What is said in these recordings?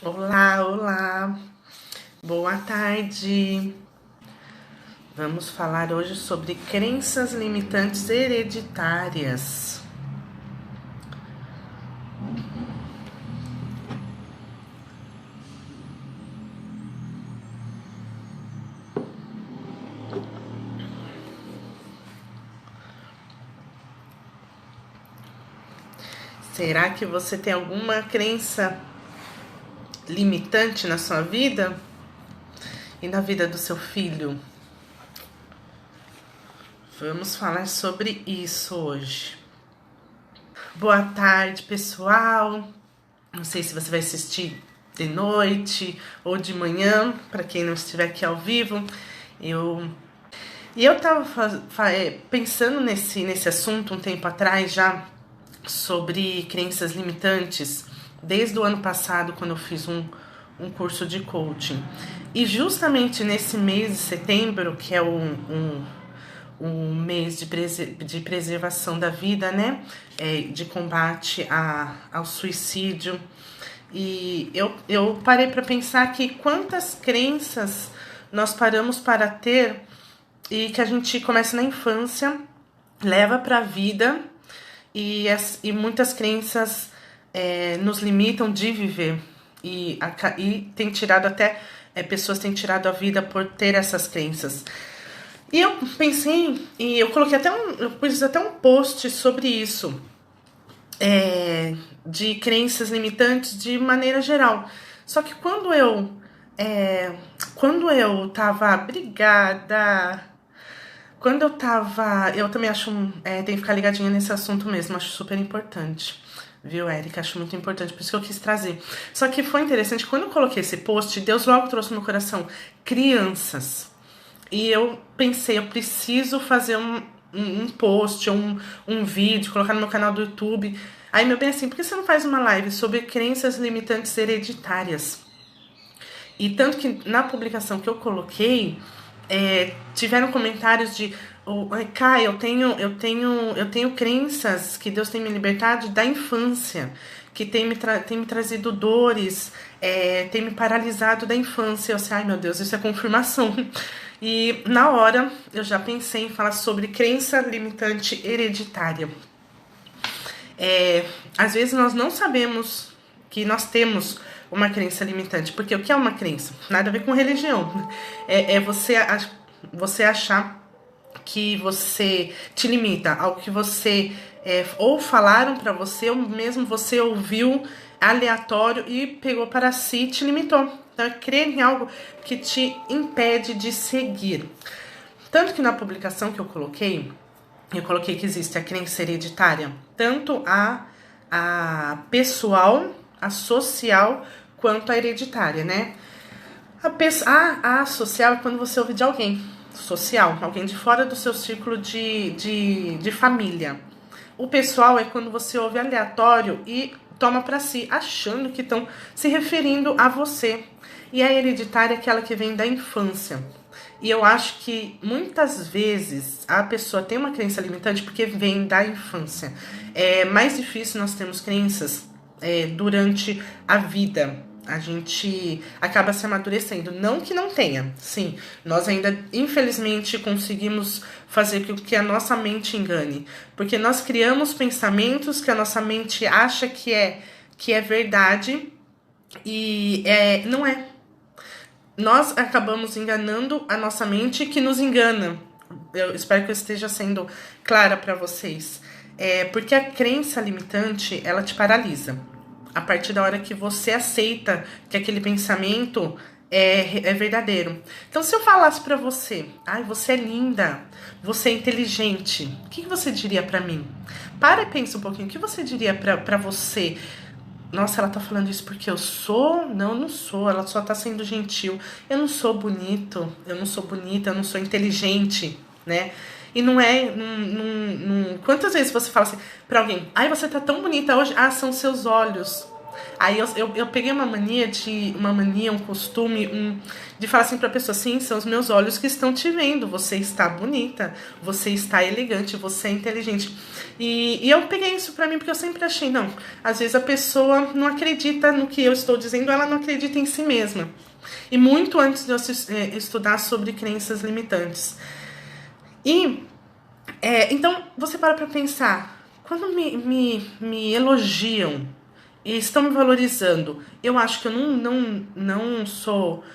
Olá, olá, boa tarde. Vamos falar hoje sobre crenças limitantes hereditárias. Será que você tem alguma crença limitante na sua vida e na vida do seu filho? Vamos falar sobre isso hoje. Boa tarde, pessoal. Não sei se você vai assistir de noite ou de manhã, para quem não estiver aqui ao vivo. Eu tava pensando nesse assunto um tempo atrás já, sobre crenças limitantes, desde o ano passado, quando eu fiz um curso de coaching. E justamente nesse mês de setembro, que é um mês de preservação da vida, né? De combate ao suicídio. E eu parei para pensar que quantas crenças nós paramos para ter e que a gente começa na infância, leva para a vida e muitas crenças nos limitam de viver e tem tirado até pessoas têm tirado a vida por ter essas crenças. E eu pensei e eu coloquei eu pus até um post sobre isso, de crenças limitantes de maneira geral. Só que quando eu tava brigada, eu também acho, tem que ficar ligadinha nesse assunto mesmo, acho super importante. Viu, Érica? Acho muito importante, por isso que eu quis trazer. Só que foi interessante, quando eu coloquei esse post, Deus logo trouxe no meu coração crianças. E eu pensei, eu preciso fazer um post, um vídeo, colocar no meu canal do YouTube. Aí, meu bem, assim, por que você não faz uma live sobre crenças limitantes hereditárias? E tanto que na publicação que eu coloquei, tiveram comentários de Kai, eu tenho crenças que Deus tem me libertado da infância, que tem me trazido dores, tem me paralisado da infância. Eu sei, ai meu Deus, isso é confirmação. E na hora eu já pensei em falar sobre crença limitante hereditária. Às vezes nós não sabemos que nós temos uma crença limitante, porque o que é uma crença? Nada a ver com religião. Você achar que você te limita, algo que você ou falaram para você, ou mesmo você ouviu aleatório e pegou para si e te limitou. Então, é crer em algo que te impede de seguir. Tanto que na publicação que eu coloquei que existe a crença hereditária, tanto a pessoal, a social, quanto a hereditária, né? A social é quando você ouve de alguém social, alguém de fora do seu círculo de família. O pessoal é quando você ouve aleatório e toma para si, achando que estão se referindo a você. E a hereditária é aquela que vem da infância. E eu acho que muitas vezes a pessoa tem uma crença limitante porque vem da infância. É mais difícil nós termos crenças durante a vida. A gente acaba se amadurecendo. Não que não tenha, sim. Nós ainda, infelizmente, conseguimos fazer com que a nossa mente engane. Porque nós criamos pensamentos que a nossa mente acha que é verdade e não é. Nós acabamos enganando a nossa mente que nos engana. Eu espero que eu esteja sendo clara para vocês. Porque a crença limitante, ela te paralisa. A partir da hora que você aceita que aquele pensamento é verdadeiro. Então, se eu falasse para você, ai, você é linda, você é inteligente, o que você diria para mim? Para e pensa um pouquinho, o que você diria para você? Nossa, ela tá falando isso porque eu sou? Não, eu não sou. Ela só tá sendo gentil. Eu não sou bonito, eu não sou bonita, eu não sou inteligente, né? E não é. Quantas vezes você fala assim pra alguém: ai, você tá tão bonita hoje? Ah, são seus olhos. Aí eu peguei uma mania, um costume, de falar assim pra pessoa, sim, são os meus olhos que estão te vendo, você está bonita, você está elegante, você é inteligente. E eu peguei isso pra mim porque eu sempre achei, não, às vezes a pessoa não acredita no que eu estou dizendo, ela não acredita em si mesma. E muito antes de eu estudar sobre crenças limitantes. E, então, você para pra pensar, quando me elogiam e estão me valorizando, eu acho que eu não sou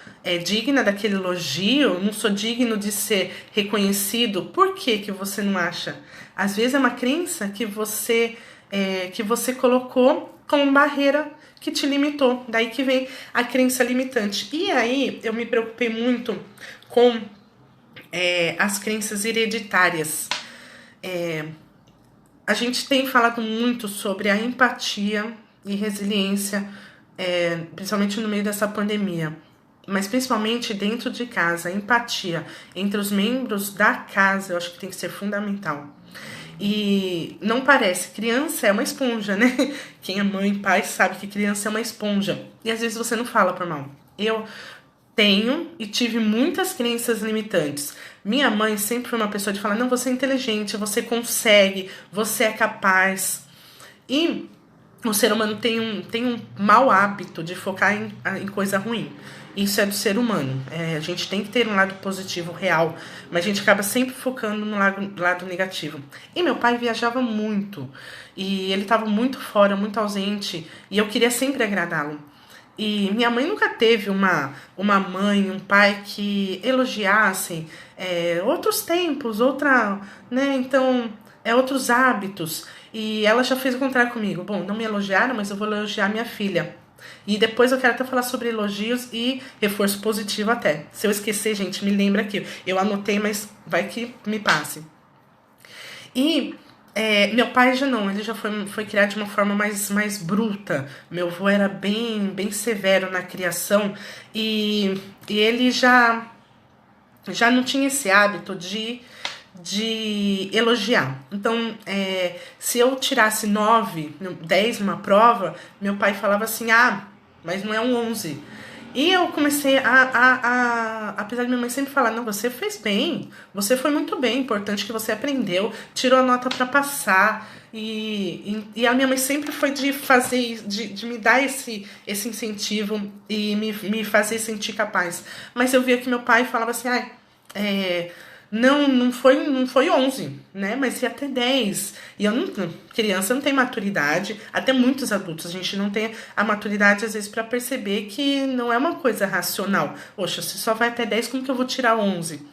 digna daquele elogio, não sou digno de ser reconhecido. Por que você não acha? Às vezes é uma crença que você colocou como barreira que te limitou. Daí que vem a crença limitante. E aí eu me preocupei muito com as crenças hereditárias. A gente tem falado muito sobre a empatia e resiliência, principalmente no meio dessa pandemia. Mas principalmente dentro de casa, a empatia entre os membros da casa, eu acho que tem que ser fundamental. E não parece, criança é uma esponja, né? Quem é mãe, pai, sabe que criança é uma esponja. E às vezes você não fala por mal. Eu tenho e tive muitas crenças limitantes. Minha mãe sempre foi uma pessoa de falar, não, você é inteligente, você consegue, você é capaz. E o ser humano tem um mau hábito de focar em coisa ruim. Isso é do ser humano. A gente tem que ter um lado positivo, real, mas a gente acaba sempre focando no lado negativo. E meu pai viajava muito, e ele estava muito fora, muito ausente, e eu queria sempre agradá-lo. E minha mãe nunca teve uma mãe, um pai que elogiassem outros tempos, né? Então, outros hábitos. E ela já fez o contrário comigo. Bom, não me elogiaram, mas eu vou elogiar minha filha. E depois eu quero até falar sobre elogios e reforço positivo até. Se eu esquecer, gente, me lembra aqui. Eu anotei, mas vai que me passe. E meu pai já não, ele já foi criado de uma forma mais bruta. Meu avô era bem severo na criação e ele já não tinha esse hábito de elogiar. Então, se eu tirasse 9, 10 numa prova, meu pai falava assim, mas não é um 11. E eu comecei apesar de minha mãe sempre falar, não, você fez bem, você foi muito bem, importante que você aprendeu, tirou a nota para passar. E a minha mãe sempre foi de fazer, de me dar esse incentivo e me fazer sentir capaz. Mas eu via que meu pai falava assim, não foi 11, né? Mas ia até 10. E criança não tem maturidade, até muitos adultos, a gente não tem a maturidade às vezes para perceber que não é uma coisa racional. Poxa, se só vai até 10, como que eu vou tirar 11?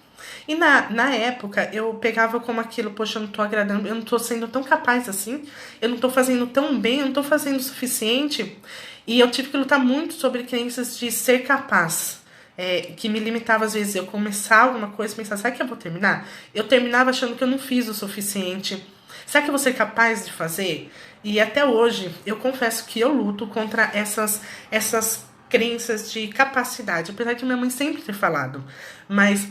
E na época eu pegava como aquilo, poxa, eu não tô agradando, eu não tô sendo tão capaz assim, eu não tô fazendo tão bem, eu não tô fazendo o suficiente. E eu tive que lutar muito sobre crenças de ser capaz. Que me limitava às vezes, eu começar alguma coisa e pensar, será que eu vou terminar? Eu terminava achando que eu não fiz o suficiente. Será que eu vou ser capaz de fazer? E até hoje, eu confesso que eu luto contra essas crenças de capacidade, apesar de minha mãe sempre ter falado. Mas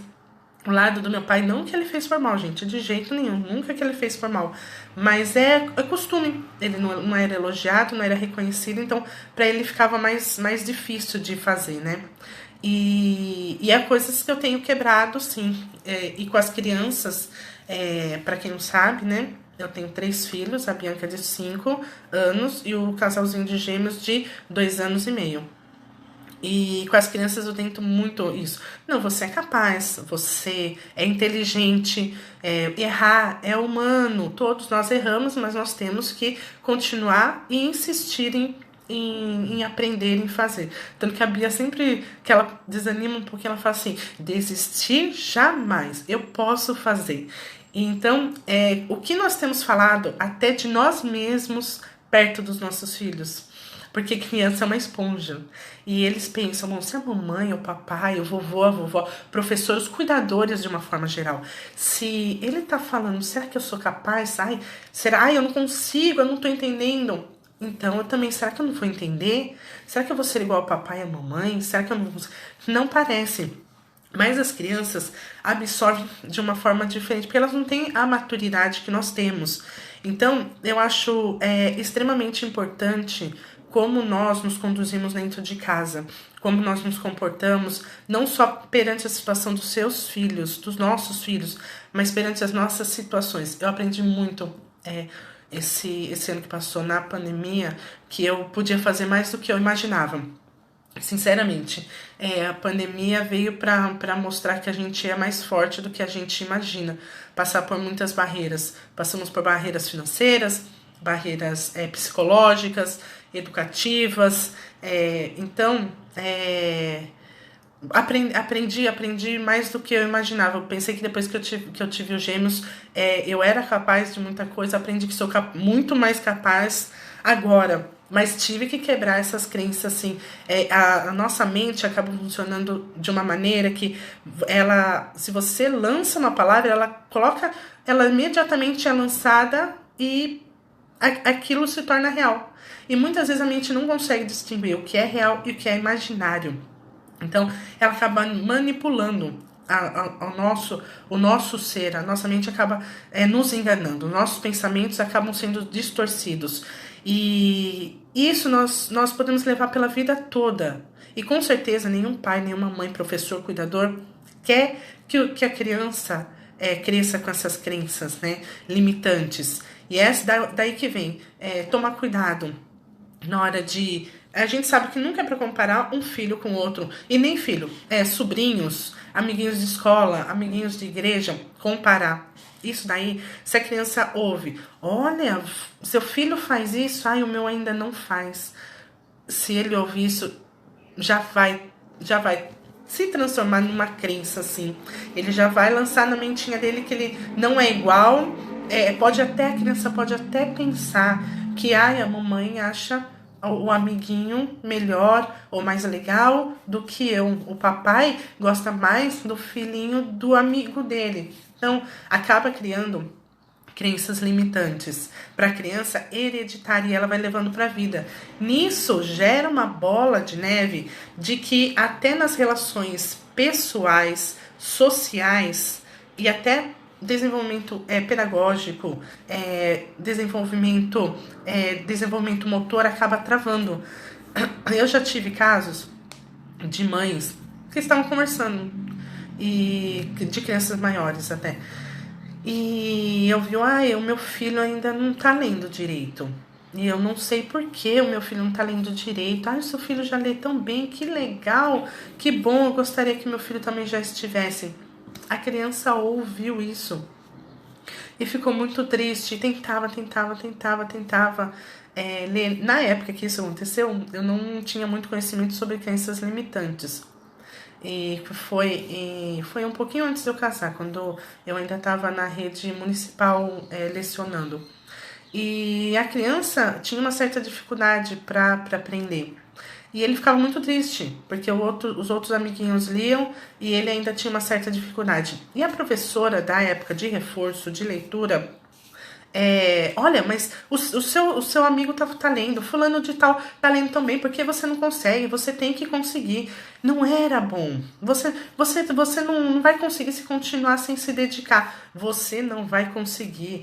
o lado do meu pai, não que ele fez por mal, gente, de jeito nenhum, nunca que ele fez por mal. Mas é costume, ele não era elogiado, não era reconhecido, então para ele ficava mais difícil de fazer, né? E é coisas que eu tenho quebrado, sim. E com as crianças, para quem não sabe, né? Eu tenho 3 filhos, a Bianca de 5 anos e o casalzinho de gêmeos de 2 anos e meio. E com as crianças eu tento muito isso. Não, você é capaz, você é inteligente, errar é humano, todos nós erramos, mas nós temos que continuar e insistir em aprender, em fazer. Tanto que a Bia sempre, que ela desanima um pouquinho, ela fala assim, desistir jamais, eu posso fazer. Então, o que nós temos falado até de nós mesmos perto dos nossos filhos. Porque criança é uma esponja. E eles pensam, bom, se a mamãe, o papai, o vovô, a vovó, professores, cuidadores de uma forma geral, se ele tá falando, será que eu sou capaz? Será? Eu não consigo, eu não tô entendendo. Então, eu também, será que eu não vou entender? Será que eu vou ser igual ao papai e a mamãe? Será que eu não... Não parece. Mas as crianças absorvem de uma forma diferente, porque elas não têm a maturidade que nós temos. Então, eu acho extremamente importante como nós nos conduzimos dentro de casa, como nós nos comportamos, não só perante a situação dos seus filhos, dos nossos filhos, mas perante as nossas situações. Eu aprendi muito esse ano que passou na pandemia, que eu podia fazer mais do que eu imaginava. Sinceramente, a pandemia veio para mostrar que a gente é mais forte do que a gente imagina. Passar por muitas barreiras. Passamos por barreiras financeiras, barreiras psicológicas, educativas. Então, aprendi mais do que eu imaginava. Eu pensei que depois que eu tive os gêmeos, eu era capaz de muita coisa. Aprendi que sou muito mais capaz agora. Mas tive que quebrar essas crenças, assim. A nossa mente acaba funcionando de uma maneira que se você lança uma palavra, ela imediatamente é lançada e aquilo se torna real. E muitas vezes a mente não consegue distinguir o que é real e o que é imaginário. Então, ela acaba manipulando o nosso ser, a nossa mente acaba nos enganando, nossos pensamentos acabam sendo distorcidos. E isso nós podemos levar pela vida toda. E com certeza nenhum pai, nenhuma mãe, professor, cuidador quer que a criança cresça com essas crenças, né, limitantes. E é daí que vem tomar cuidado na hora de... A gente sabe que nunca é para comparar um filho com outro. E nem filho, sobrinhos, amiguinhos de escola, amiguinhos de igreja, comparar. Isso daí, se a criança ouve, olha, seu filho faz isso, o meu ainda não faz. Se ele ouvir isso, já vai se transformar numa crença, assim. Ele já vai lançar na mentinha dele que ele não é igual. A criança pode até pensar que a mamãe acha o amiguinho melhor ou mais legal do que eu. O papai gosta mais do filhinho do amigo dele. Então, acaba criando crenças limitantes para a criança hereditária e ela vai levando para a vida. Nisso, gera uma bola de neve de que até nas relações pessoais, sociais e até desenvolvimento pedagógico, desenvolvimento motor acaba travando. Eu já tive casos de mães que estavam conversando e de crianças maiores até. E eu vi, o meu filho ainda não tá lendo direito. E eu não sei por que o meu filho não tá lendo direito. O seu filho já lê tão bem, que legal, que bom, eu gostaria que meu filho também já estivesse. A criança ouviu isso e ficou muito triste. Tentava ler. Na época que isso aconteceu, eu não tinha muito conhecimento sobre crenças limitantes. E foi um pouquinho antes de eu casar, quando eu ainda estava na rede municipal lecionando. E a criança tinha uma certa dificuldade para aprender. E ele ficava muito triste, porque os outros amiguinhos liam e ele ainda tinha uma certa dificuldade. E a professora da época de reforço, de leitura, olha, mas o seu amigo tá lendo, fulano de tal tá lendo também, porque você não consegue, você tem que conseguir. Não era bom. Você não vai conseguir se continuar sem se dedicar. Você não vai conseguir.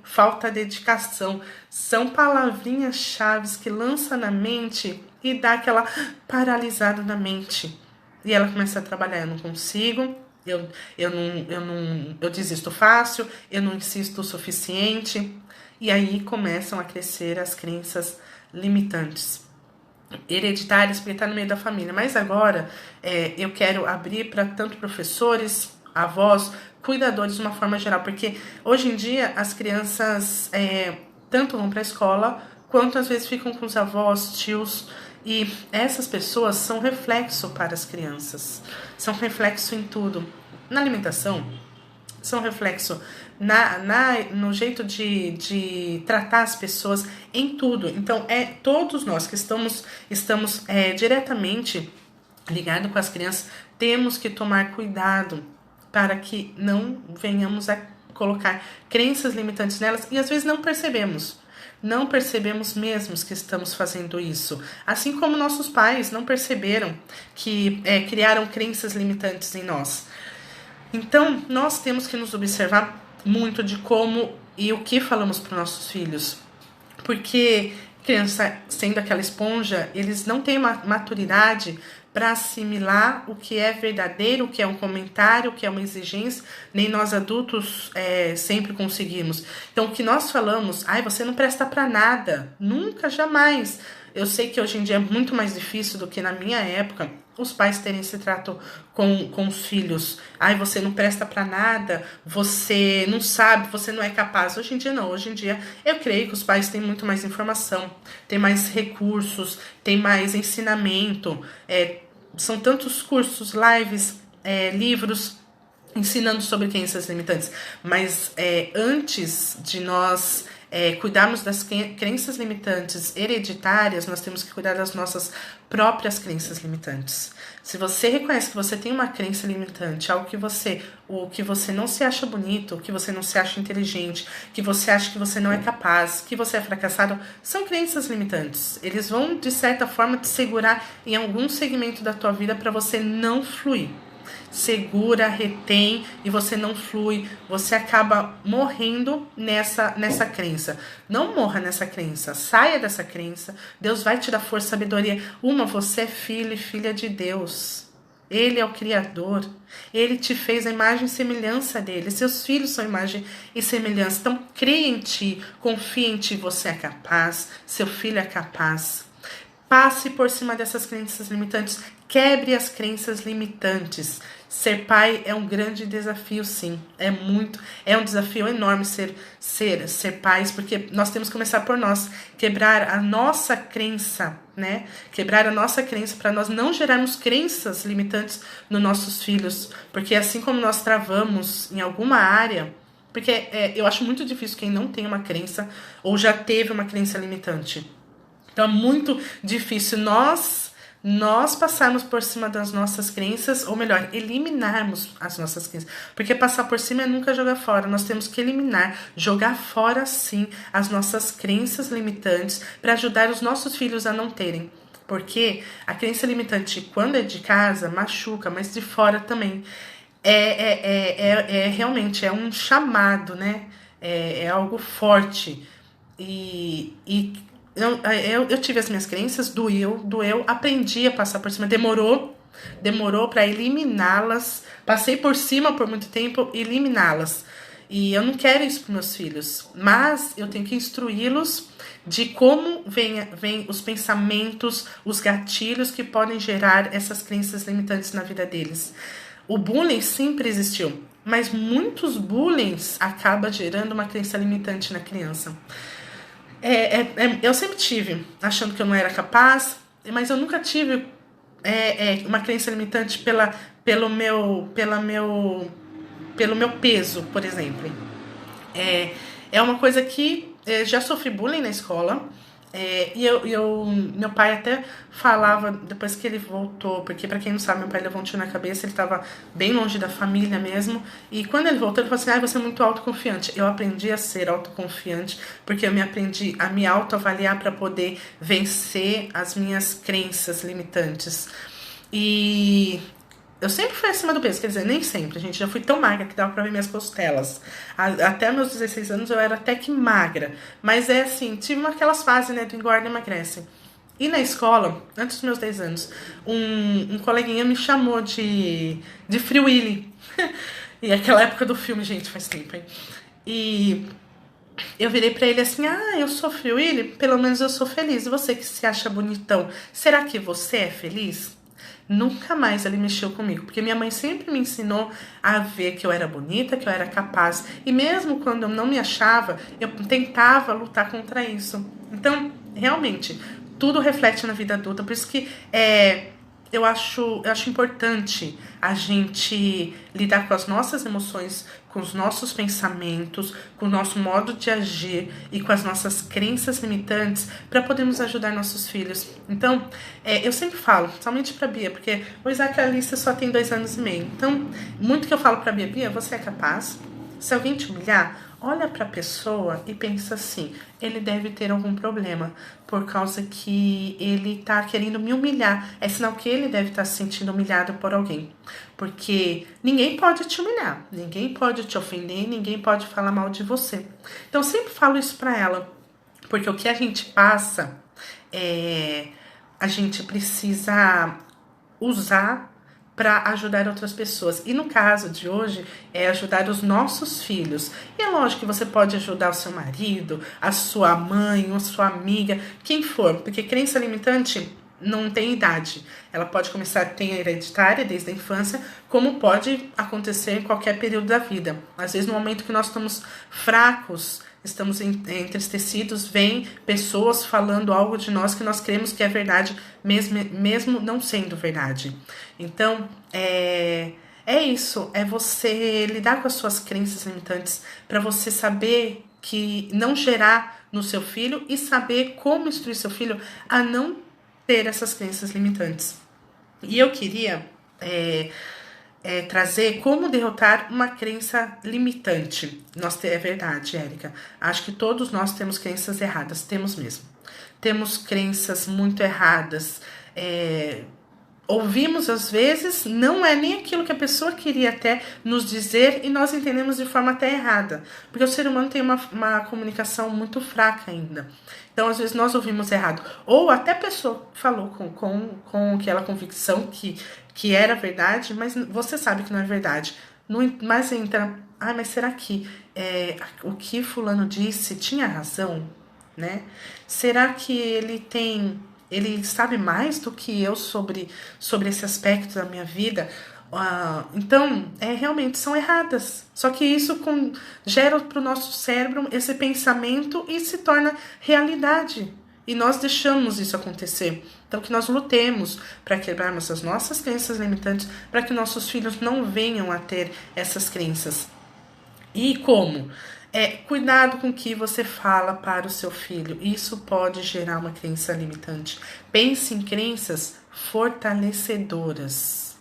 Falta dedicação. São palavrinhas chaves que lança na mente e dá aquela paralisada na mente. E ela começa a trabalhar, eu não consigo. Eu desisto fácil, eu não insisto o suficiente. E aí começam a crescer as crenças limitantes, hereditárias, porque está no meio da família. Mas agora eu quero abrir para tanto professores, avós, cuidadores de uma forma geral, porque hoje em dia as crianças tanto vão para a escola, quanto às vezes ficam com os avós, tios. E essas pessoas são reflexo para as crianças, são reflexo em tudo. Na alimentação, são reflexo no jeito de tratar as pessoas, em tudo. Então, todos nós que estamos diretamente ligados com as crianças, temos que tomar cuidado para que não venhamos a colocar crenças limitantes nelas e às vezes não percebemos. Não percebemos mesmo que estamos fazendo isso. Assim como nossos pais não perceberam que criaram crenças limitantes em nós. Então, nós temos que nos observar muito de como e o que falamos para os nossos filhos. Porque criança sendo aquela esponja, eles não têm maturidade para assimilar o que é verdadeiro, o que é um comentário, o que é uma exigência, nem nós adultos sempre conseguimos. Então, o que nós falamos, ai, você não presta para nada, nunca, jamais. Eu sei que hoje em dia é muito mais difícil do que na minha época, os pais terem esse trato com os filhos. Ai, você não presta para nada, você não sabe, você não é capaz. Hoje em dia não, hoje em dia eu creio que os pais têm muito mais informação, têm mais recursos, têm mais ensinamento, são tantos cursos, lives, livros ensinando sobre crenças limitantes. Mas antes de nós cuidarmos das crenças limitantes hereditárias, nós temos que cuidar das nossas próprias crenças limitantes. Se você reconhece que você tem uma crença limitante, algo que você não se acha bonito, que você não se acha inteligente, que você acha que você não é capaz, que você é fracassado, são crenças limitantes. Eles vão, de certa forma, te segurar em algum segmento da tua vida para você não fluir. Segura, retém e você não flui, você acaba morrendo nessa crença. Não morra nessa crença, saia dessa crença. Deus vai te dar força, sabedoria. Você é filho e filha de Deus. Ele é o Criador. Ele te fez a imagem e semelhança dele. Seus filhos são imagem e semelhança. Então, creia em ti, confia em ti. Você é capaz, seu filho é capaz. Passe por cima dessas crenças limitantes. Quebre as crenças limitantes. Ser pai é um grande desafio, sim. É um desafio enorme ser pais, porque nós temos que começar por nós. Quebrar a nossa crença, né? Quebrar a nossa crença para nós não gerarmos crenças limitantes nos nossos filhos. Porque assim como nós travamos em alguma área, porque eu acho muito difícil quem não tem uma crença ou já teve uma crença limitante. Então é muito difícil nós passarmos por cima das nossas crenças, ou melhor, eliminarmos as nossas crenças. Porque passar por cima é nunca jogar fora. Nós temos que eliminar, jogar fora sim as nossas crenças limitantes para ajudar os nossos filhos a não terem. Porque a crença limitante, quando é de casa, machuca, mas de fora também. Realmente é um chamado, né? É algo forte. Eu tive as minhas crenças, doeu, aprendi a passar por cima, demorou para eliminá-las, passei por cima por muito tempo, eliminá-las. E eu não quero isso para meus filhos, mas eu tenho que instruí-los de como vem os pensamentos, os gatilhos que podem gerar essas crenças limitantes na vida deles. O bullying sempre existiu, mas muitos bullying acabam gerando uma crença limitante na criança. Eu sempre tive, achando que eu não era capaz, mas eu nunca tive uma crença limitante pelo meu peso, por exemplo. É uma coisa que já sofri bullying na escola. Meu pai até falava, depois que ele voltou, porque pra quem não sabe, meu pai levou um tiro na cabeça, ele tava bem longe da família mesmo, e quando ele voltou, ele falou assim, você é muito autoconfiante. Eu aprendi a ser autoconfiante, porque eu aprendi a me autoavaliar para poder vencer as minhas crenças limitantes. E eu sempre fui acima do peso, quer dizer, nem sempre, gente. Já fui tão magra que dava pra ver minhas costelas. Até meus 16 anos eu era até que magra. Mas assim, tive aquelas fases, né, do engorda e emagrece. E na escola, antes dos meus 10 anos, um coleguinha me chamou de Free Willy. E aquela época do filme, gente, faz tempo, hein? E eu virei pra ele assim, eu sou Free Willy, pelo menos eu sou feliz. E você que se acha bonitão, será que você é feliz? Nunca mais ele mexeu comigo, porque minha mãe sempre me ensinou a ver que eu era bonita, que eu era capaz. E mesmo quando eu não me achava, eu tentava lutar contra isso. Então, realmente, tudo reflete na vida adulta. Por isso que eu acho importante a gente lidar com as nossas emoções, com os nossos pensamentos, com o nosso modo de agir e com as nossas crenças limitantes para podermos ajudar nossos filhos. Então, eu sempre falo, somente para Bia, porque o Isaac e a Alice só tem 2 anos e meio. Então, muito que eu falo para Bia, você é capaz? Se alguém te humilhar, olha para a pessoa e pensa assim, ele deve ter algum problema, por causa que ele está querendo me humilhar. É sinal que ele deve estar se sentindo humilhado por alguém. Porque ninguém pode te humilhar, ninguém pode te ofender, ninguém pode falar mal de você. Então eu sempre falo isso para ela, porque o que a gente passa a gente precisa usar para ajudar outras pessoas. E no caso de hoje, é ajudar os nossos filhos. E é lógico que você pode ajudar o seu marido, a sua mãe, a sua amiga, quem for, porque crença limitante não tem idade. Ela pode começar a ter hereditária desde a infância, como pode acontecer em qualquer período da vida. Às vezes, no momento que nós estamos fracos, estamos entristecidos, vem pessoas falando algo de nós que nós cremos que é verdade, mesmo não sendo verdade. Então, é isso, é você lidar com as suas crenças limitantes para você saber que não gerar no seu filho e saber como instruir seu filho a não ter essas crenças limitantes. E eu queria trazer como derrotar uma crença limitante. É verdade, Érica. Acho que todos nós temos crenças erradas, temos mesmo. Temos crenças muito erradas. Ouvimos às vezes, não é nem aquilo que a pessoa queria até nos dizer e nós entendemos de forma até errada. Porque o ser humano tem uma comunicação muito fraca ainda. Então, às vezes, nós ouvimos errado. Ou até a pessoa falou com aquela convicção que era verdade, mas você sabe que não é verdade. Mas entra, mas será que o que fulano disse tinha razão? Né? Será que ele sabe mais do que eu sobre esse aspecto da minha vida? Então, realmente são erradas. Só que isso gera para o nosso cérebro esse pensamento e se torna realidade. E nós deixamos isso acontecer. Então, que nós lutemos para quebrarmos as nossas crenças limitantes, para que nossos filhos não venham a ter essas crenças. E como? Cuidado com o que você fala para o seu filho. Isso pode gerar uma crença limitante. Pense em crenças fortalecedoras.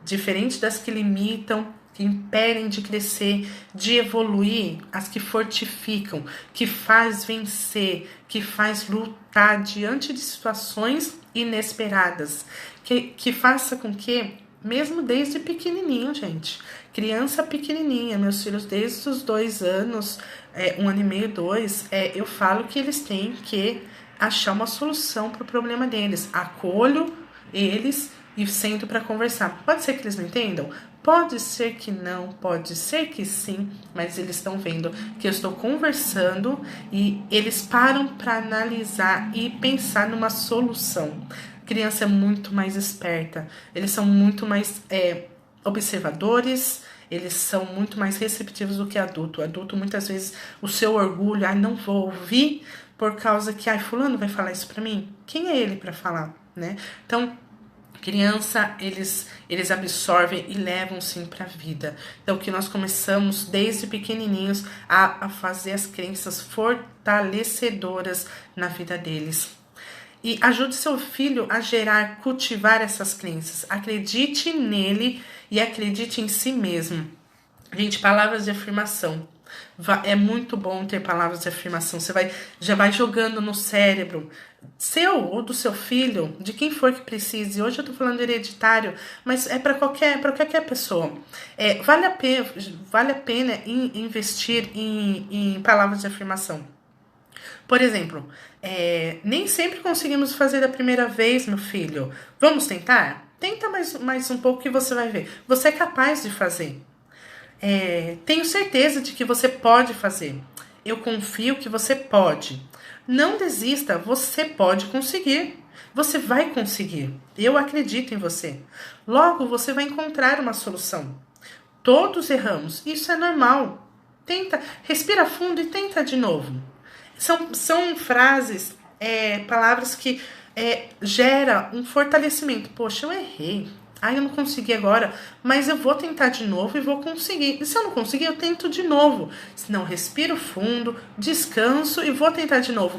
Diferente das que limitam, que impedem de crescer, de evoluir, as que fortificam, que faz vencer, que faz lutar diante de situações inesperadas. Que faça com que, mesmo desde pequenininho, gente, criança pequenininha, meus filhos desde os 2 anos, 1 ano e meio, 2, eu falo que eles têm que achar uma solução para o problema deles. Acolho eles e sento para conversar. Pode ser que eles não entendam? Pode ser que não, pode ser que sim, mas eles estão vendo que eu estou conversando e eles param para analisar e pensar numa solução. A criança é muito mais esperta, eles são muito mais observadores, eles são muito mais receptivos do que adulto. O adulto, muitas vezes, o seu orgulho, não vou ouvir por causa que, fulano vai falar isso para mim? Quem é ele para falar, né? Então, criança, eles absorvem e levam sim para a vida. Então, que nós começamos desde pequenininhos a fazer as crenças fortalecedoras na vida deles. E ajude seu filho a cultivar essas crenças. Acredite nele e acredite em si mesmo. Gente, palavras de afirmação. É muito bom ter palavras de afirmação. Você já vai jogando no cérebro seu ou do seu filho, de quem for que precise. Hoje eu tô falando hereditário, mas é para qualquer pessoa. Vale a pena investir em palavras de afirmação. Por exemplo, nem sempre conseguimos fazer da primeira vez, meu filho. Vamos tentar? Tenta mais um pouco que você vai ver. Você é capaz de fazer. Tenho certeza de que você pode fazer. Eu confio que você pode. Não desista, você pode conseguir. Você vai conseguir. Eu acredito em você. Logo, você vai encontrar uma solução. Todos erramos. Isso é normal. Tenta, respira fundo e tenta de novo. São frases, palavras que gera um fortalecimento. Poxa, eu errei. Eu não consegui agora, mas eu vou tentar de novo e vou conseguir. E se eu não conseguir, eu tento de novo. Se não, respiro fundo, descanso e vou tentar de novo.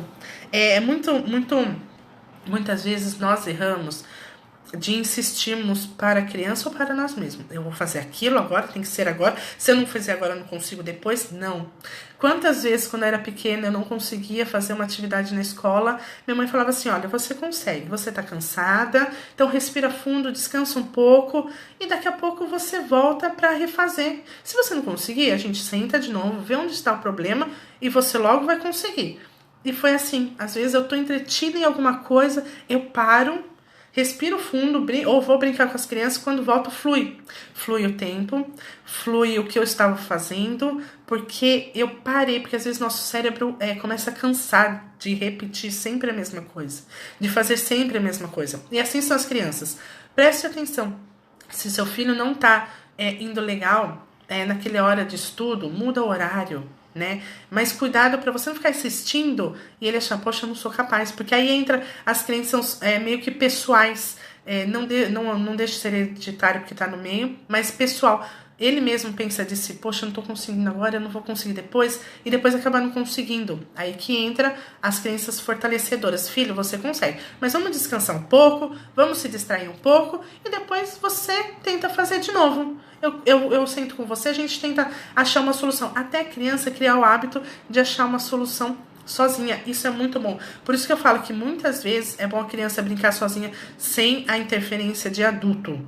Muitas vezes nós erramos de insistirmos para a criança ou para nós mesmos. Eu vou fazer aquilo agora, tem que ser agora. Se eu não fizer agora, eu não consigo depois? Não. Quantas vezes, quando eu era pequena, eu não conseguia fazer uma atividade na escola, minha mãe falava assim, olha, você consegue, você tá cansada, então respira fundo, descansa um pouco, e daqui a pouco você volta para refazer. Se você não conseguir, a gente senta de novo, vê onde está o problema, e você logo vai conseguir. E foi assim, às vezes eu tô entretida em alguma coisa, eu paro, respiro fundo, ou vou brincar com as crianças, quando volto flui. Flui o tempo, flui o que eu estava fazendo, porque eu parei, porque às vezes nosso cérebro começa a cansar de repetir sempre a mesma coisa, de fazer sempre a mesma coisa. E assim são as crianças. Preste atenção, se seu filho não tá indo legal, naquela hora de estudo, muda o horário, né? Mas cuidado para você não ficar insistindo e ele achar, poxa, eu não sou capaz, porque aí entra as crenças meio que pessoais, não deixa de ser hereditário porque tá no meio, mas pessoal. Ele mesmo pensa de si, poxa, eu não tô conseguindo agora, eu não vou conseguir depois, e depois acaba não conseguindo. Aí que entra as crenças fortalecedoras. Filho, você consegue, mas vamos descansar um pouco, vamos se distrair um pouco, e depois você tenta fazer de novo. Eu sento com você, a gente tenta achar uma solução. Até a criança criar o hábito de achar uma solução sozinha. Isso é muito bom. Por isso que eu falo que muitas vezes é bom a criança brincar sozinha sem a interferência de adulto.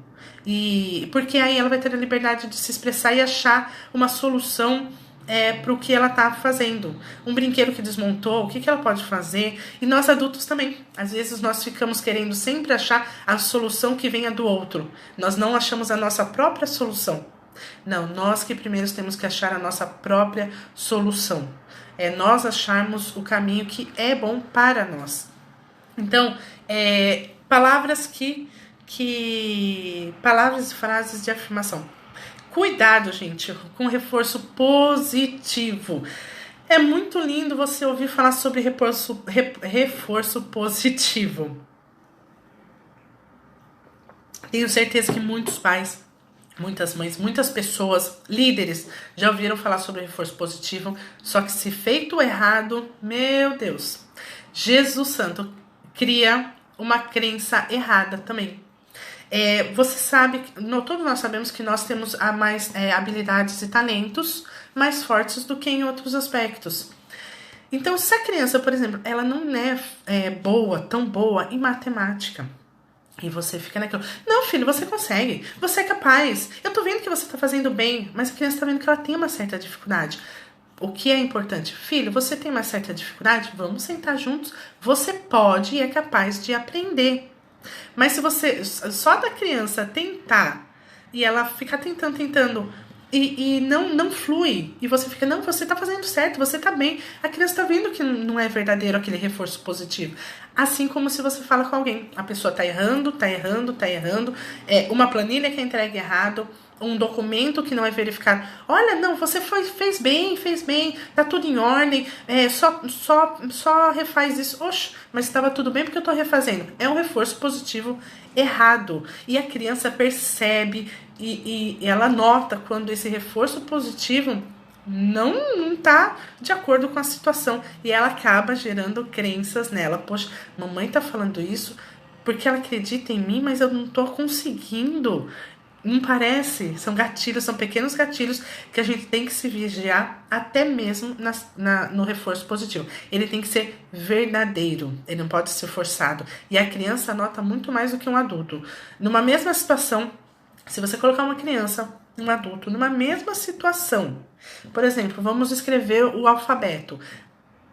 E porque aí ela vai ter a liberdade de se expressar e achar uma solução para o que ela tá fazendo. Um brinquedo que desmontou, o que ela pode fazer? E nós adultos também. Às vezes nós ficamos querendo sempre achar a solução que venha do outro. Nós não achamos a nossa própria solução. Não, nós que primeiro temos que achar a nossa própria solução. É nós acharmos o caminho que é bom para nós. Então, palavras palavras e frases de afirmação. Cuidado, gente, com reforço positivo. É muito lindo você ouvir falar sobre reforço positivo. Tenho certeza que muitos pais, muitas mães, muitas pessoas, líderes, já ouviram falar sobre reforço positivo, só que se feito errado, meu Deus, Jesus Santo cria uma crença errada também. Você sabe, todos nós sabemos que nós temos mais habilidades e talentos mais fortes do que em outros aspectos. Então, se a criança, por exemplo, ela não é tão boa em matemática, e você fica naquilo, não, filho, você consegue, você é capaz, eu tô vendo que você tá fazendo bem, mas a criança tá vendo que ela tem uma certa dificuldade. O que é importante? Filho, você tem uma certa dificuldade? Vamos sentar juntos, você pode e é capaz de aprender. Mas se você, só da criança tentar, e ela ficar tentando, e não flui, e você fica, não, você tá fazendo certo, você tá bem, a criança tá vendo que não é verdadeiro aquele reforço positivo. Assim como se você fala com alguém, a pessoa tá errando, uma planilha que é entregue errado, um documento que não é verificado. Olha, não, você fez bem, tá tudo em ordem, só refaz isso. Oxe, mas estava tudo bem porque eu tô refazendo. É um reforço positivo errado. E a criança percebe e ela nota quando esse reforço positivo não tá de acordo com a situação. E ela acaba gerando crenças nela. Poxa, mamãe tá falando isso porque ela acredita em mim, mas eu não tô conseguindo. Não parece, são gatilhos, são pequenos gatilhos que a gente tem que se vigiar até mesmo no reforço positivo. Ele tem que ser verdadeiro, ele não pode ser forçado. E a criança nota muito mais do que um adulto. Numa mesma situação, se você colocar uma criança, um adulto, numa mesma situação, por exemplo, vamos escrever o alfabeto.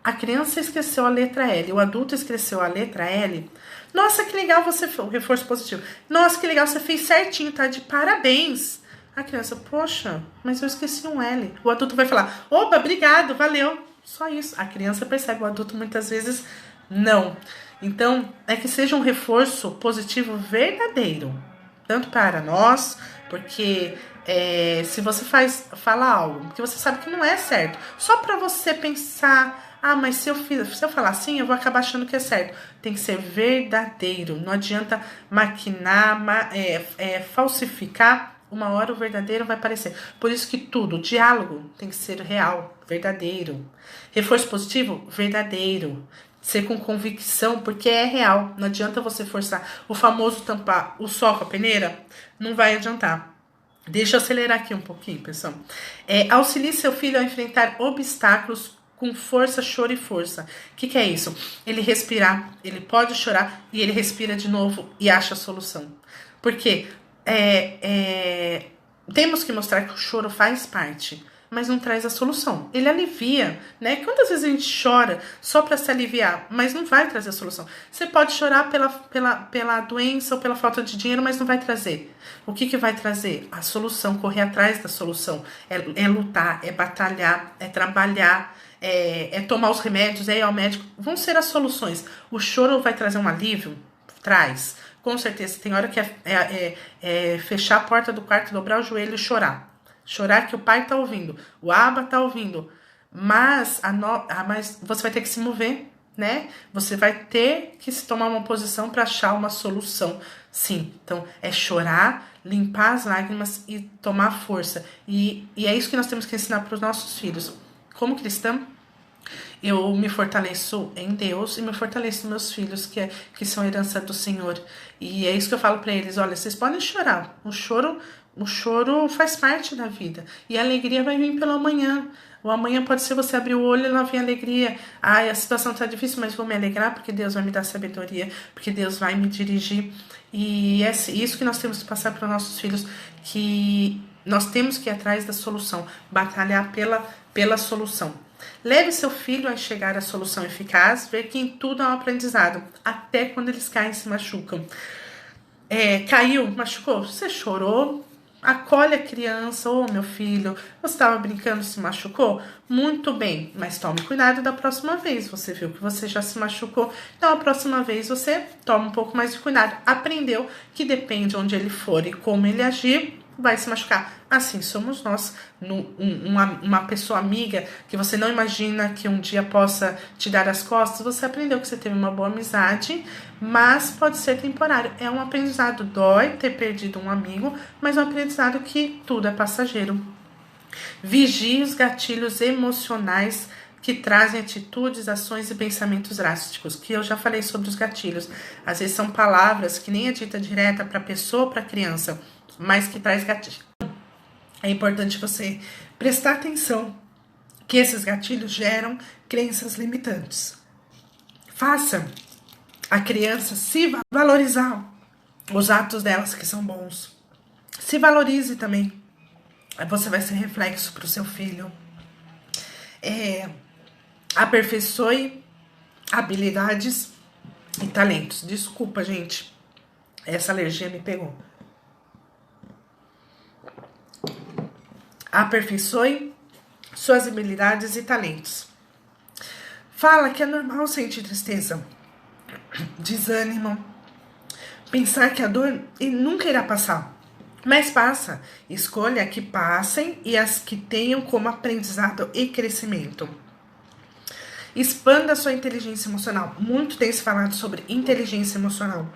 A criança esqueceu a letra L, o adulto esqueceu a letra L. Nossa, que legal você fez, o reforço positivo. Nossa, que legal, você fez certinho, tá? De parabéns. A criança, poxa, mas eu esqueci um L. O adulto vai falar, opa, obrigado, valeu. Só isso. A criança percebe, o adulto muitas vezes não. Então, é que seja um reforço positivo verdadeiro. Tanto para nós, porque se você fala algo que você sabe que não é certo, só para você pensar, mas se eu falar assim, eu vou acabar achando que é certo. Tem que ser verdadeiro. Não adianta maquinar, falsificar. Uma hora o verdadeiro vai aparecer. Por isso que tudo, diálogo tem que ser real, verdadeiro. Reforço positivo, verdadeiro. Ser com convicção, porque é real. Não adianta você forçar. O famoso tampar o sol com a peneira, não vai adiantar. Deixa eu acelerar aqui um pouquinho, pessoal. Auxilie seu filho a enfrentar obstáculos com força, choro e força. O que é isso? Ele respirar, ele pode chorar e ele respira de novo e acha a solução. Porque temos que mostrar que o choro faz parte, mas não traz a solução. Ele alivia, né? Quantas vezes a gente chora só para se aliviar, mas não vai trazer a solução. Você pode chorar pela doença ou pela falta de dinheiro, mas não vai trazer. O que vai trazer? A solução, correr atrás da solução. É lutar, é batalhar, é trabalhar, é tomar os remédios, é ir ao médico. Vão ser as soluções. O choro vai trazer um alívio? Traz. Com certeza. Tem hora que é fechar a porta do quarto, dobrar o joelho e chorar. Chorar que o pai tá ouvindo, o Abba tá ouvindo. Mas você vai ter que se mover, né? Você vai ter que se tomar uma posição para achar uma solução. Sim, então é chorar, limpar as lágrimas e tomar força. E é isso que nós temos que ensinar para os nossos filhos. Como cristã, eu me fortaleço em Deus e me fortaleço nos meus filhos, que são herança do Senhor. E é isso que eu falo para eles. Olha, vocês podem chorar. O choro faz parte da vida. E a alegria vai vir pelo amanhã. O amanhã pode ser você abrir o olho e lá vem alegria. Ai, a situação tá difícil, mas vou me alegrar porque Deus vai me dar sabedoria, porque Deus vai me dirigir. E é isso que nós temos que passar para os nossos filhos, que nós temos que ir atrás da solução, batalhar pela solução. Leve seu filho a chegar à solução eficaz, ver que em tudo há um aprendizado, até quando eles caem e se machucam. Caiu, machucou, você chorou, acolhe a criança. Meu filho, você estava brincando, se machucou? Muito bem, mas tome cuidado da próxima vez. Você viu que você já se machucou, então a próxima vez você toma um pouco mais de cuidado. Aprendeu que depende onde ele for e como ele agir, vai se machucar. Assim somos nós. Uma pessoa amiga que você não imagina que um dia possa te dar as costas, você aprendeu que você teve uma boa amizade, mas pode ser temporário. É um aprendizado, dói ter perdido um amigo, mas é um aprendizado que tudo é passageiro. Vigie os gatilhos emocionais que trazem atitudes, ações e pensamentos drásticos, que eu já falei sobre os gatilhos. Às vezes são palavras que nem é dita direta para a pessoa ou para a criança, mas que traz gatilho. É importante você prestar atenção que esses gatilhos geram crenças limitantes. Faça a criança se valorizar os atos delas que são bons. Se valorize também. Você vai ser reflexo para o seu filho. Aperfeiçoe habilidades e talentos. Desculpa, gente. Essa alergia me pegou. Aperfeiçoe suas habilidades e talentos. Fala que é normal sentir tristeza, desânimo, pensar que a dor nunca irá passar, mas passa. Escolha que passem e as que tenham como aprendizado e crescimento. Expanda sua inteligência emocional. Muito tem se falado sobre inteligência emocional.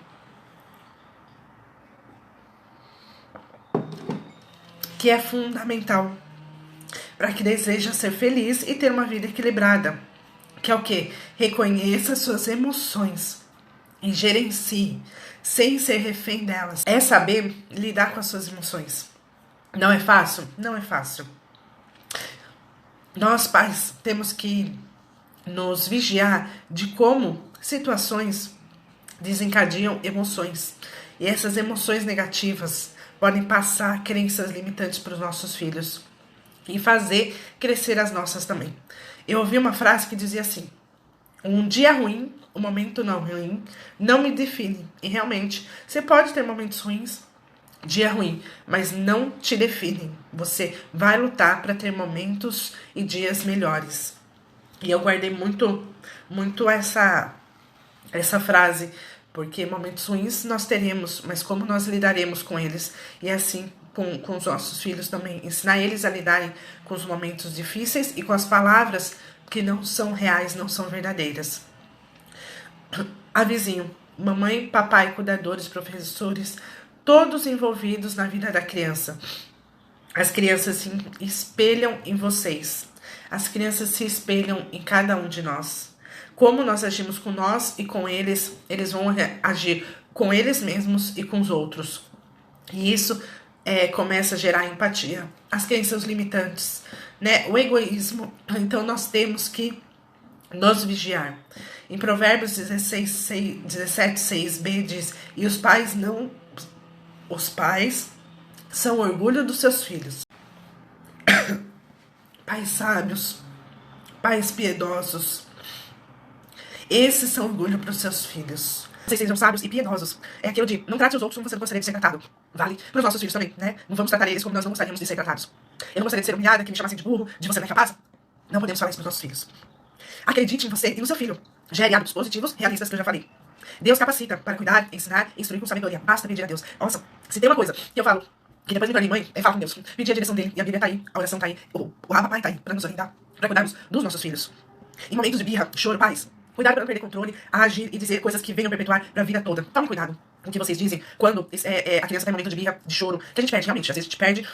Que é fundamental para que deseja ser feliz e ter uma vida equilibrada. Que é o quê? Reconheça suas emoções e gerencie, sem ser refém delas. É saber lidar com as suas emoções. Não é fácil? Não é fácil. Nós, pais, temos que nos vigiar de como situações desencadeiam emoções. E essas emoções negativas podem passar crenças limitantes para os nossos filhos e fazer crescer as nossas também. Eu ouvi uma frase que dizia assim: um dia ruim, um momento não ruim, não me define. E realmente, você pode ter momentos ruins, dia ruim, mas não te definem. Você vai lutar para ter momentos e dias melhores. E eu guardei muito essa frase, porque momentos ruins nós teremos, mas como nós lidaremos com eles? E assim com os nossos filhos também, ensinar eles a lidarem com os momentos difíceis e com as palavras que não são reais, não são verdadeiras. Avizinho, mamãe, papai, cuidadores, professores, todos envolvidos na vida da criança. As crianças se espelham em vocês. As crianças se espelham em cada um de nós. Como nós agimos com nós e com eles, eles vão agir com eles mesmos e com os outros. E isso começa a gerar empatia. As crenças limitantes, né? O egoísmo. Então nós temos que nos vigiar. Em Provérbios 17:6b diz: e os pais são orgulho dos seus filhos. Pais sábios, pais piedosos, esses são orgulho para os seus filhos. Vocês sejam sábios e piedosos. É aquilo de não trate os outros como você não gostaria de ser tratado. Vale para os nossos filhos também, né? Não vamos tratar eles como nós não gostaríamos de ser tratados. Eu não gostaria de ser humilhada, que me chamassem de burro, de você não é capaz. Não podemos falar isso para os nossos filhos. Acredite em você e no seu filho. Gere hábitos positivos, realistas, que eu já falei. Deus capacita para cuidar, ensinar, instruir com sabedoria. Basta pedir a Deus. Nossa, se tem uma coisa que eu falo, que depois me tornei mãe, é falar com Deus. Pedir a direção dele, e a Bíblia tá aí, a oração tá aí, o papai tá aí, para nos orientar, para cuidarmos dos nossos filhos. Em momentos de birra, choro, paz, cuidado para não perder controle, agir e dizer coisas que venham perpetuar para a vida toda. Tome cuidado com o que vocês dizem quando a criança tá em momento de birra, de choro, que a gente perde, realmente, às vezes a gente perde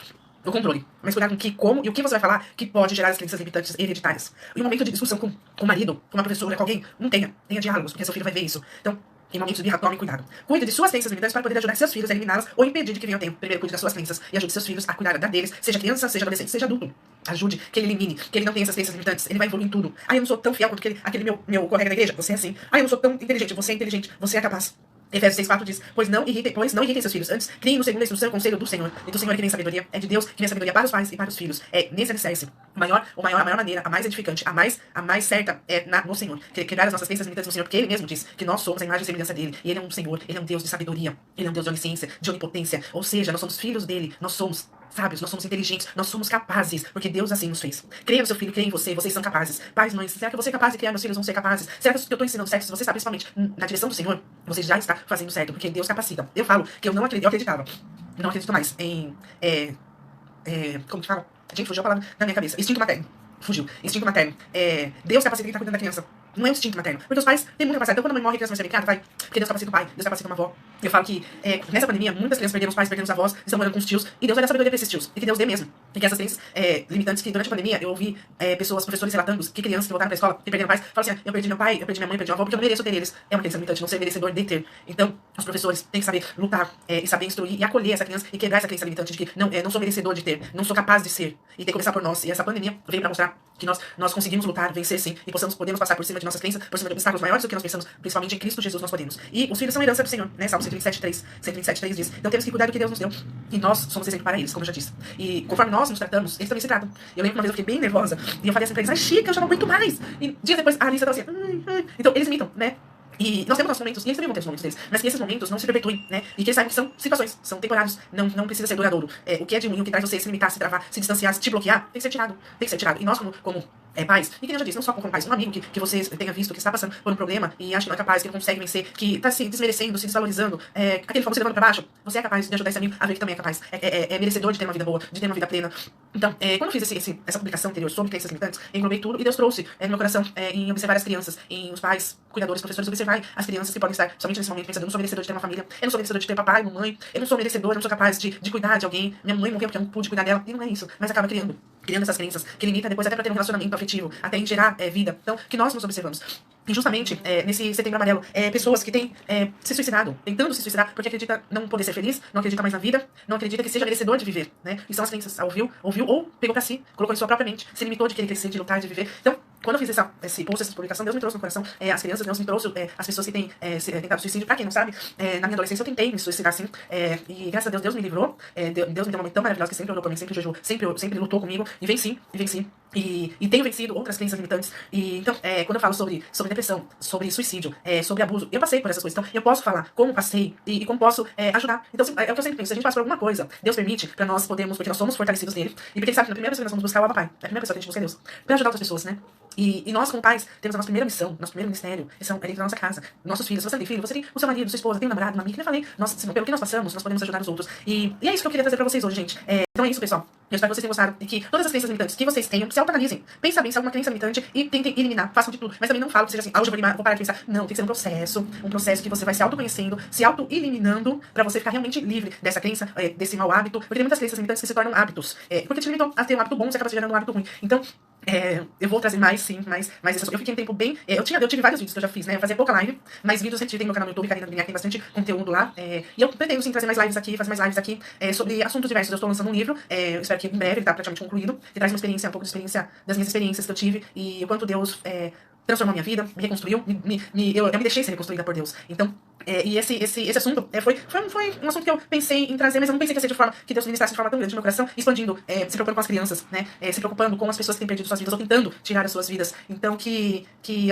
o controle. Mas cuidado com que, como e o que você vai falar que pode gerar as crenças limitantes hereditárias. Em um momento de discussão com o marido, com uma professora, com alguém, não tenha diálogos, porque seu filho vai ver isso. Então, em momentos de birra, tome cuidado. Cuide de suas crenças limitantes para poder ajudar seus filhos a eliminá-las ou impedir de que venham a tempo. Primeiro, cuide das suas crenças e ajude seus filhos a cuidar da deles, seja criança, seja adolescente, seja adulto. Ajude que ele elimine, que ele não tenha essas crenças limitantes. Ele vai evoluir em tudo. Ah, eu não sou tão fiel quanto aquele meu colega da igreja. Você é assim. Ah, eu não sou tão inteligente. Você é inteligente. Você é capaz. Efésios 6,4 diz, pois não irritem seus filhos. Antes, criem no segundo a instrução e conselho do Senhor. E do Senhor é que vem sabedoria. É de Deus que vem sabedoria para os pais e para os filhos. É nesse alicerce. A maior maneira, a mais edificante, a mais certa é no Senhor. Quebrar as nossas crenças limitantes no Senhor, porque Ele mesmo diz que nós somos a imagem e semelhança dele. E Ele é um Senhor, Ele é um Deus de sabedoria. Ele é um Deus de onisciência, de onipotência. Ou seja, nós somos filhos dele. Nós somos sábios, nós somos inteligentes, nós somos capazes, porque Deus assim nos fez. Creia no seu filho, creia em você, vocês são capazes. Pais, mães, será que você é capaz de criar meus filhos vão ser capazes? Será que eu estou ensinando certo? Se você está principalmente na direção do Senhor, você já está fazendo certo, porque Deus capacita. Eu falo que eu acreditava, não acredito mais em, como que fala? Gente, fugiu a palavra na minha cabeça. Instinto materno. Fugiu. Instinto materno. Deus capacita quem está cuidando da criança. Não é um instinto materno. Porque os pais têm muita capacidade. Então, quando a mãe morre, a criança vai ser brincada, vai. Porque Deus capacita o pai, Deus capacita uma avó. Eu falo que nessa pandemia, muitas crianças perderam os pais, perderam os avós, estão morando com os tios. E Deus vai dar sabedoria pra esses tios. E que Deus dê mesmo. Porque essas crenças limitantes que durante a pandemia eu ouvi professores relatando que crianças que voltaram pra escola e perderam pais, falam assim: eu perdi meu pai, eu perdi minha mãe, eu perdi minha avó, porque eu não mereço ter eles. É uma crença limitante, não ser merecedor de ter. Então, os professores têm que saber lutar e saber instruir e acolher essa criança e quebrar essa crença limitante de que não sou merecedor de ter, não sou capaz de ser. E tem que começar por nós. E essa pandemia veio pra mostrar que nós conseguimos lutar, vencer sim, e podemos passar por cima de nossas crenças, por cima de obstáculos maiores do que nós pensamos, principalmente em Cristo Jesus nós podemos. E os filhos são herança do Senhor, né? Salmo 127,3 diz. Então temos que cuidar do que Deus nos deu. E nós somos exemplo para eles, como eu já disse. E conforme nós nos tratamos, eles também se tratam. Eu lembro que uma vez eu fiquei bem nervosa, e eu falei assim pra eles: ai, Chica, eu já não aguento mais. E dias depois a Alissa tava assim, Então eles imitam, né? E nós temos nossos momentos, e eles também vão ter os momentos deles, mas que esses momentos não se perpetuem, né? E que eles saibam que são situações, são temporários, não precisa ser duradouro. O que é de ruim, o que traz você se limitar, se travar, se distanciar, se te bloquear, tem que ser tirado, tem que ser tirado. E nós, como pais, e que eu já disse, não só como pais, um amigo que você tenha visto que está passando por um problema e acha que não é capaz, que não consegue vencer, que está se desmerecendo, se desvalorizando, aquele famoso levando pra baixo, você é capaz de ajudar esse amigo a ver que também é capaz, é merecedor de ter uma vida boa, de ter uma vida plena. Então, quando eu fiz essa publicação anterior sobre crenças limitantes, eu englobei tudo e Deus trouxe no meu coração em observar as crianças, em os pais, cuidadores, professores, observar as crianças que podem estar somente nesse momento pensando: eu não sou merecedor de ter uma família, eu não sou merecedor de ter papai, mamãe, eu não sou merecedor, eu não sou capaz de cuidar de alguém, minha mãe morreu porque eu não pude cuidar dela, e não é isso, mas acaba criando essas crenças, que limita depois até para ter um relacionamento afetivo, até em gerar vida. Então, que nós nos observamos. E justamente, nesse setembro amarelo, pessoas que têm se suicidado, tentando se suicidar, porque acredita não poder ser feliz, não acredita mais na vida, não acredita que seja merecedor de viver, né? E são as crenças, ouviu ou pegou pra si, colocou em sua própria mente, se limitou de querer crescer, de lutar, de viver. Então, quando eu fiz esse post, essa publicação, Deus me trouxe no coração as crianças, Deus me trouxe as pessoas que têm tentado suicídio. Pra quem não sabe, na minha adolescência eu tentei me suicidar assim, e graças a Deus, Deus me livrou, Deus me deu uma mãe tão maravilhosa que sempre orou por mim, sempre jejuou, sempre lutou comigo, e venci. E tenho vencido outras crenças limitantes. E então, quando eu falo sobre depressão, sobre suicídio, sobre abuso, eu passei por essas coisas. Então, eu posso falar como passei e como posso ajudar. Então, é o que eu sempre penso: se a gente passa por alguma coisa, Deus permite pra nós podermos, porque nós somos fortalecidos nele, e porque ele sabe que a primeira pessoa que nós vamos buscar é o papai. É a primeira pessoa que a gente busca é Deus, pra ajudar outras pessoas, né? E nós, como pais, temos a nossa primeira missão, nosso primeiro ministério, é dentro da nossa casa. Nossos filhos, se você tem filho, você tem o seu marido, sua esposa, tem um namorado, uma amiga, que eu falei, pelo que nós passamos, nós podemos ajudar os outros. E é isso que eu queria trazer pra vocês hoje, gente. Então é isso, pessoal. Eu espero que vocês tenham gostado e que todas as crenças limitantes que vocês tenham, se autoanalisem. Pensa bem se é alguma crença limitante e tentem eliminar. Façam de tudo. Mas também não falo que seja assim: hoje eu vou eliminar, vou parar de pensar. Não, tem que ser um processo que você vai se autoconhecendo, se auto-eliminando, pra você ficar realmente livre dessa crença, desse mau hábito. Porque tem muitas crenças limitantes que se tornam hábitos. Porque te limitam a ter um hábito bom, você acaba se gerando um hábito ruim. Então, eu vou trazer mais, sim, mais eu fiquei um tempo bem. Eu tive vários vídeos que eu já fiz, né? Eu fazia pouca live, mas vídeos eu sempre tive no meu canal no YouTube, Karina Lignac, tem bastante conteúdo lá. E eu pretendo, sim, trazer mais lives aqui, fazer mais lives aqui sobre assuntos diversos. Eu estou lançando um livro, eu espero que em breve, ele tá praticamente concluído, que traz um pouco de experiência, das minhas experiências que eu tive e o quanto Deus transformou a minha vida, me reconstruiu, eu me deixei ser reconstruída por Deus. Então, E esse assunto foi um assunto que eu pensei em trazer, mas eu não pensei que ia ser de forma que Deus ministrasse de forma tão grande no meu coração, expandindo, se preocupando com as crianças, né? Se preocupando com as pessoas que têm perdido suas vidas ou tentando tirar as suas vidas. Então, que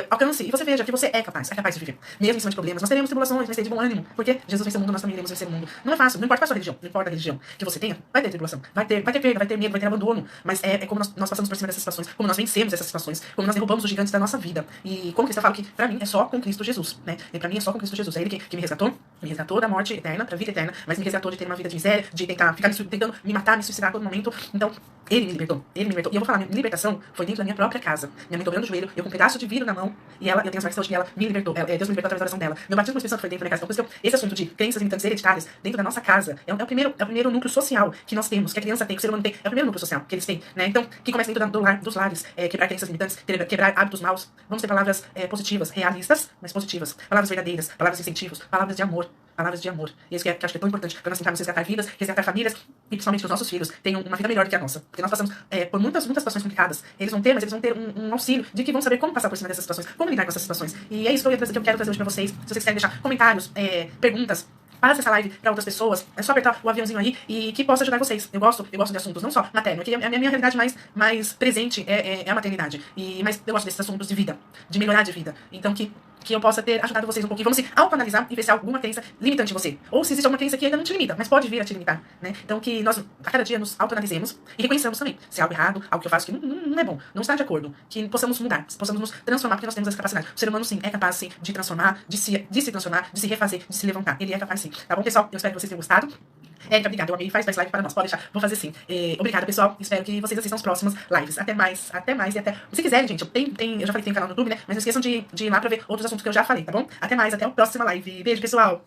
alcance e você veja que você é capaz de viver. Mesmo em cima de problemas, nós teremos tribulações, mas ter de bom ânimo, porque Jesus venceu o mundo, nós também iremos vencer o mundo. Não é fácil, não importa qual é a sua religião, não importa a religião que você tenha, vai ter tribulação, vai ter perda, vai ter medo, vai ter abandono, mas é como nós passamos por cima dessas situações, como nós vencemos essas situações, como nós derrubamos os gigantes da nossa vida. E como cristã, eu falo que pra mim é só com Cristo Jesus, né? E pra mim é só com Cristo Jesus. É Ele que me resgatou da morte eterna pra vida eterna, mas me resgatou de ter uma vida de miséria, de tentar ficar tentando me matar, me suicidar a todo momento. Então, Ele me libertou. E eu vou falar, minha libertação foi dentro da minha própria casa. Minha mãe dobrando o joelho, eu com um pedaço de vidro na mão, e eu tenho as marcas que ela me libertou. Deus me libertou através da oração dela. Meu batismo com o Espírito Santo foi dentro da minha casa. Então, por isso que esse assunto de crenças limitantes hereditárias dentro da nossa casa é o primeiro núcleo social que nós temos, que a criança tem, que o ser humano tem. É o primeiro núcleo social que eles têm, né? Então, que começa dentro dos lares, quebrar crenças limitantes, quebrar hábitos maus. Vamos ter palavras positivas, realistas, mas positivas. Palavras verdadeiras, palavras de incentivos, palavras de amor. Palavras de amor. E isso que acho que é tão importante para nós tentarmos resgatar vidas, resgatar famílias e principalmente que os nossos filhos tenham uma vida melhor do que a nossa. Porque nós passamos por muitas situações complicadas. Eles vão ter, mas eles vão ter um auxílio de que vão saber como passar por cima dessas situações, como lidar com essas situações. E é isso que eu quero trazer hoje para vocês. Se vocês quiserem deixar comentários, perguntas, passe essa live para outras pessoas. É só apertar o aviãozinho aí e que possa ajudar vocês. Eu gosto de assuntos, não só materno, que a minha realidade mais presente é a maternidade. Mas eu gosto desses assuntos de vida, de melhorar de vida. Então que eu possa ter ajudado vocês um pouquinho. Vamos se autoanalisar e ver se há alguma crença limitante em você. Ou se existe alguma crença que ainda não te limita, mas pode vir a te limitar, né? Então que nós, a cada dia, nos autoanalisemos e reconheçamos também se há algo errado, algo que eu faço que não é bom, não está de acordo. Que possamos mudar, possamos nos transformar, porque nós temos essa capacidade. O ser humano, sim, é capaz, sim, de transformar, de se transformar, de se refazer, de se levantar. Ele é capaz, sim. Tá bom, pessoal? Eu espero que vocês tenham gostado. Obrigada, eu amei. Faz live para nós. Pode deixar. Vou fazer sim. Obrigada, pessoal. Espero que vocês assistam os próximos lives. Até mais. E até. Se quiserem, gente, eu já falei que tem um canal no YouTube, né? Mas não esqueçam de ir lá pra ver outros assuntos que eu já falei, tá bom? Até mais. Até a próxima live. Beijo, pessoal.